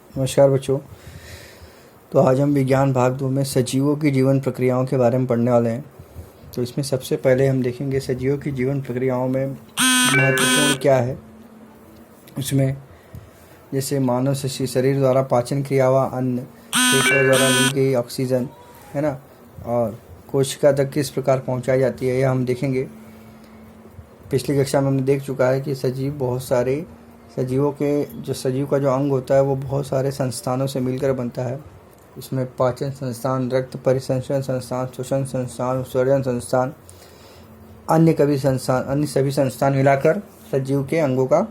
नमस्कार बच्चों। तो आज हम विज्ञान भाग 2 में सजीवों की जीवन प्रक्रियाओं के बारे में पढ़ने वाले हैं। तो इसमें सबसे पहले हम देखेंगे सजीवों की जीवन प्रक्रियाओं में महत्वपूर्ण क्या है। उसमें जैसे मानव शरीर द्वारा पाचन क्रिया व अन्न, फेफड़ों द्वारा ली गई ऑक्सीजन, है ना, और कोशिका तक किस प्रकार पहुंचाई जाती है, यह हम देखेंगे। पिछली कक्षा में हमने देख चुका है कि सजीव का जो अंग होता है वो बहुत सारे संस्थानों से मिलकर बनता है। इसमें पाचन संस्थान, रक्त परिसंचरण संस्थान, श्वसन संस्थान, उत्सर्जन संस्थान, अन्य सभी संस्थान मिलाकर सजीव के अंगों का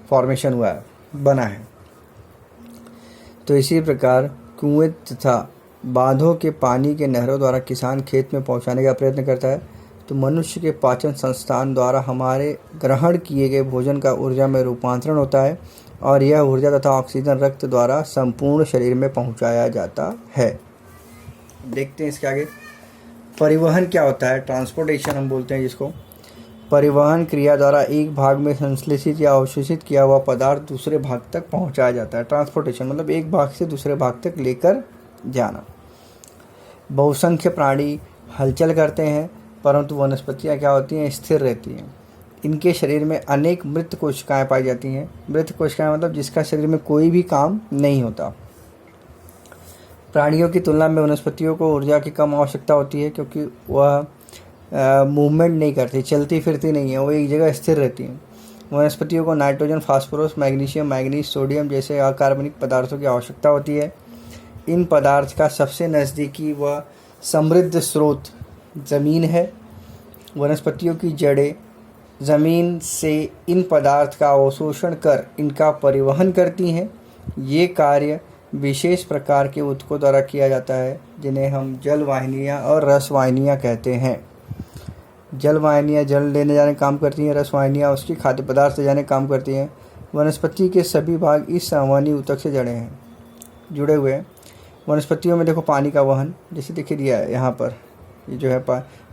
फॉर्मेशन बना है। तो इसी प्रकार कुएं तथा बांधों के पानी के नहरों द्वारा किसान खेत में पहुंचाने का प्रयत्न करता है। तो मनुष्य के पाचन संस्थान द्वारा हमारे ग्रहण किए गए भोजन का ऊर्जा में रूपांतरण होता है और यह ऊर्जा तथा ऑक्सीजन रक्त द्वारा संपूर्ण शरीर में पहुंचाया जाता है। देखते हैं इसके आगे। परिवहन क्या होता है? ट्रांसपोर्टेशन हम बोलते हैं जिसको। परिवहन क्रिया द्वारा एक भाग में संश्लेषित या अवशोषित किया हुआ पदार्थ दूसरे भाग तक पहुंचाया जाता है। ट्रांसपोर्टेशन मतलब एक भाग से दूसरे भाग तक लेकर जाना। बहुसंख्य प्राणी हलचल करते हैं, परंतु वनस्पतियाँ क्या होती हैं? स्थिर रहती हैं। इनके शरीर में अनेक मृत कोशिकाएं पाई जाती हैं। मृत कोशिकाएं मतलब जिसका शरीर में कोई भी काम नहीं होता। प्राणियों की तुलना में वनस्पतियों को ऊर्जा की कम आवश्यकता होती है, क्योंकि वह मूवमेंट नहीं करती, चलती फिरती नहीं है, वो एक जगह स्थिर रहती हैं। वनस्पतियों को nitrogen, phosphorus, magnesium, manganese, sodium जैसे अकार्बनिक पदार्थों की आवश्यकता होती है। इन पदार्थ का सबसे नज़दीकी व समृद्ध स्रोत ज़मीन है। वनस्पतियों की जड़ें ज़मीन से इन पदार्थ का अवशोषण कर इनका परिवहन करती हैं। ये कार्य विशेष प्रकार के ऊतकों द्वारा किया जाता है, जिन्हें हम जलवाहिनियाँ और रसवाहिनियाँ कहते हैं। जलवाहिनियाँ जल लेने जाने काम करती हैं, रसवाहिनियाँ उसकी खाद्य पदार्थ ले जाने काम करती हैं। वनस्पति के सभी भाग इस संवहनी ऊतक से जुड़े हुए हैं। वनस्पतियों में देखो पानी का वहन, जैसे देखिए दिया है यहाँ पर, ये जो है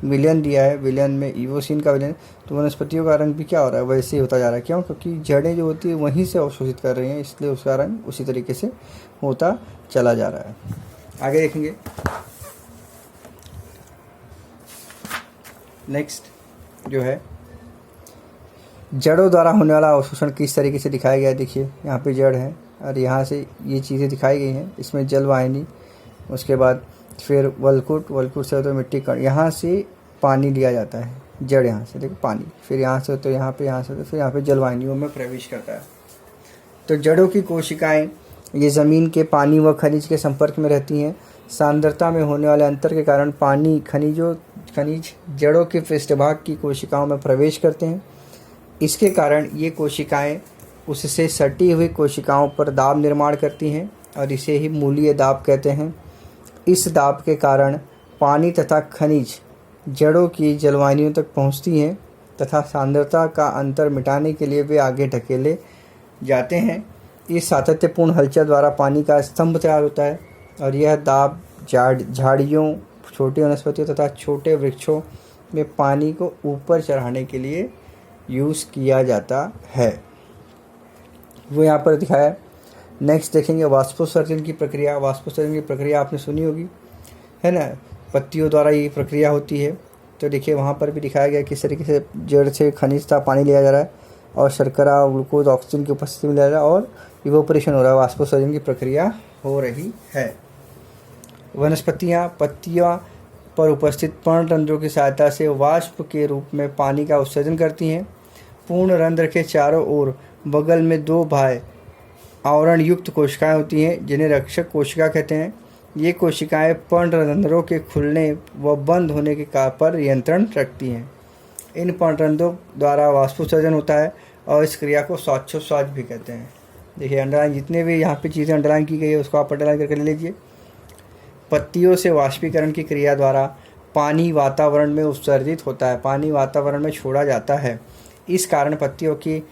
विलयन दिया है, विलयन में इवोसिन का विलयन। तो वनस्पतियों का रंग भी क्या हो रहा है? वैसे ही होता जा रहा है। क्यों? क्योंकि जड़ें जो होती है वहीं से अवशोषित कर रही हैं, इसलिए उसका रंग उसी तरीके से होता चला जा रहा है। आगे देखेंगे। नेक्स्ट जो है जड़ों द्वारा होने वाला अवशोषण किस तरीके से दिखाया गया है। देखिए यहाँ पे जड़ है और यहाँ से ये चीज़ें दिखाई गई हैं। इसमें जलवाहिनी, उसके बाद फिर वलकुट से तो मिट्टी कण, यहाँ से पानी लिया जाता है। जड़ यहाँ से देखो पानी, फिर यहाँ से तो यहाँ से तो फिर यहाँ पे जलवाहिनियों में प्रवेश करता है। तो जड़ों की कोशिकाएं ये ज़मीन के पानी व खनिज के संपर्क में रहती हैं। सांद्रता में होने वाले अंतर के कारण पानी खनिज जड़ों के पृष्ठभाग की कोशिकाओं में प्रवेश करते हैं। इसके कारण ये कोशिकाएं उससे सटी हुई कोशिकाओं पर दाब निर्माण करती हैं और इसे ही मूलीय दाब कहते हैं। इस दाब के कारण पानी तथा खनिज जड़ों की जलवाहिनियों तक पहुंचती हैं तथा सांद्रता का अंतर मिटाने के लिए वे आगे ढकेले जाते हैं। इस सातत्यपूर्ण हलचल द्वारा पानी का स्तंभ तैयार होता है और यह दाब झाड़ियों, छोटी वनस्पतियों तथा छोटे वृक्षों में पानी को ऊपर चढ़ाने के लिए यूज़ किया जाता है। वो यहाँ पर दिखाया है। नेक्स्ट देखेंगे वाष्पोत्सर्जन की प्रक्रिया। वाष्पोत्सर्जन की प्रक्रिया आपने सुनी होगी, है ना, पत्तियों द्वारा ये प्रक्रिया होती है। तो देखिए वहाँ पर भी दिखाया गया किस तरीके से जड़ से खनिज था पानी लिया जा रहा है और शर्करा, ग्लूकोज, ऑक्सीजन की उपस्थिति में लिया जा रहा है और इवोपरेशन हो रहा है। वाष्पोत्सर्जन की प्रक्रिया हो रही है। वनस्पतियाँ पत्तियों पर उपस्थित पर्णरंध्रों की सहायता से वाष्प के रूप में पानी का उत्सर्जन करती हैं। पूर्ण रंध्र के चारों ओर बगल में 2 बाह्य आवरण युक्त कोशिकाएं होती हैं, जिन्हें रक्षक कोशिका कहते हैं। ये कोशिकाएं पर्णरंध्रों के खुलने व बंद होने के पर नियंत्रण रखती हैं। इन पर्णरंध्रों द्वारा वाष्पोत्सर्जन होता है और इस क्रिया को श्वासोच्छ्वास भी कहते हैं। देखिए अंडरलाइन, जितने भी यहाँ पे चीज़ें अंडरलाइन की गई है उसको आप अंडरलाइन करके ले लीजिए। पत्तियों से वाष्पीकरण की क्रिया द्वारा पानी वातावरण में उत्सर्जित होता है, पानी वातावरण में छोड़ा जाता है। इस कारण पत्तियों की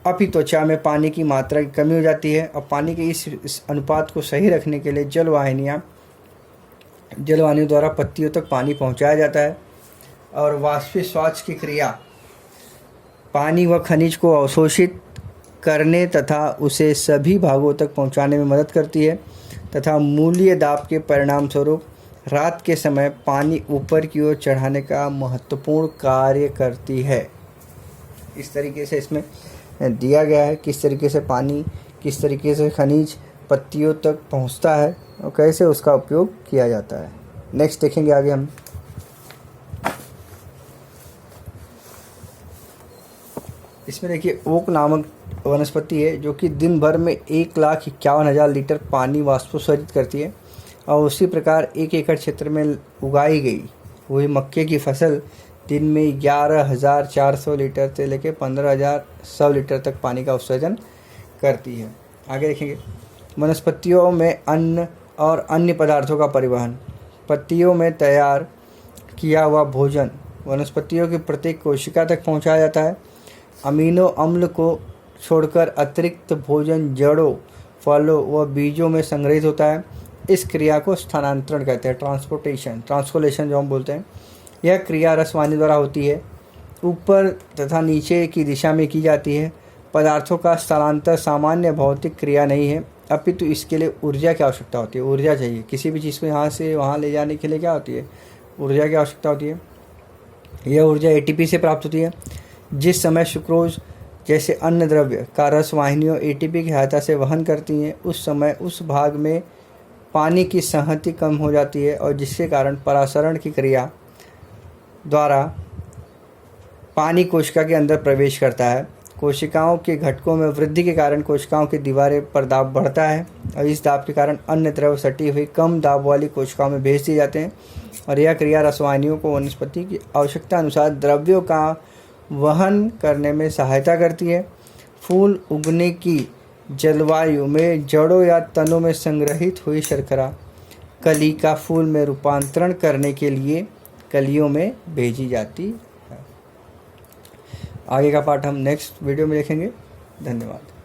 अपित्वचा में पानी की मात्रा की कमी हो जाती है और पानी के इस अनुपात को सही रखने के लिए जलवाहिनियों द्वारा पत्तियों तक पानी पहुंचाया जाता है। और वाष्पोच्छ्वास की क्रिया पानी व खनिज को अवशोषित करने तथा उसे सभी भागों तक पहुंचाने में मदद करती है तथा मूलीय दाब के परिणाम स्वरूप रात के समय पानी ऊपर की ओर चढ़ाने का महत्वपूर्ण कार्य करती है। इस तरीके से इसमें दिया गया है किस तरीके से पानी, किस तरीके से खनिज पत्तियों तक पहुंचता है और कैसे उसका उपयोग किया जाता है। नेक्स्ट देखेंगे आगे हम। इसमें देखिए ओक नामक वनस्पति है जो कि दिन भर में 1,51,000 लीटर पानी वाष्पोत्सर्जित करती है और उसी प्रकार 1 एकड़ क्षेत्र में उगाई गई हुई मक्के की फसल दिन में 11,400 लीटर से लेकर 15,100 लीटर तक पानी का उत्सर्जन करती है। आगे देखेंगे वनस्पतियों में अन्न और अन्य पदार्थों का परिवहन। पत्तियों में तैयार किया हुआ भोजन वनस्पतियों की प्रत्येक कोशिका तक पहुंचाया जाता है। अमीनो अम्ल को छोड़कर अतिरिक्त भोजन जड़ों, फलों व बीजों में संग्रहित होता है। इस क्रिया को स्थानांतरण कहते हैं, ट्रांसपोलेशन जो हम बोलते हैं। यह क्रिया रसवाहिनी द्वारा होती है, ऊपर तथा नीचे की दिशा में की जाती है। पदार्थों का स्थलांतर सामान्य भौतिक क्रिया नहीं है, अपितु इसके लिए ऊर्जा की आवश्यकता होती है। ऊर्जा चाहिए किसी भी चीज़ को यहाँ से वहाँ ले जाने के लिए, क्या होती है? ऊर्जा की आवश्यकता होती है। यह ऊर्जा एटीपी से प्राप्त होती है। जिस समय सुक्रोज जैसे अन्य द्रव्य का रसवाहिनियों एटीपी की सहायता से वहन करती हैं, उस समय उस भाग में पानी की संहति कम हो जाती है और जिसके कारण परासरण की क्रिया द्वारा पानी कोशिका के अंदर प्रवेश करता है। कोशिकाओं के घटकों में वृद्धि के कारण कोशिकाओं की दीवारें पर दाब बढ़ता है और इस दाब के कारण अन्य द्रव सटी हुई कम दाब वाली कोशिकाओं में भेज दिए जाते हैं और यह क्रिया रसवाहिनियों को वनस्पति की आवश्यकता अनुसार द्रव्यों का वहन करने में सहायता करती है। फूल उगने की जलवायु में जड़ों या तनों में संग्रहित हुई शर्करा कली का फूल में रूपांतरण करने के लिए कलियों में भेजी जाती है। आगे का पार्ट हम नेक्स्ट वीडियो में देखेंगे। धन्यवाद।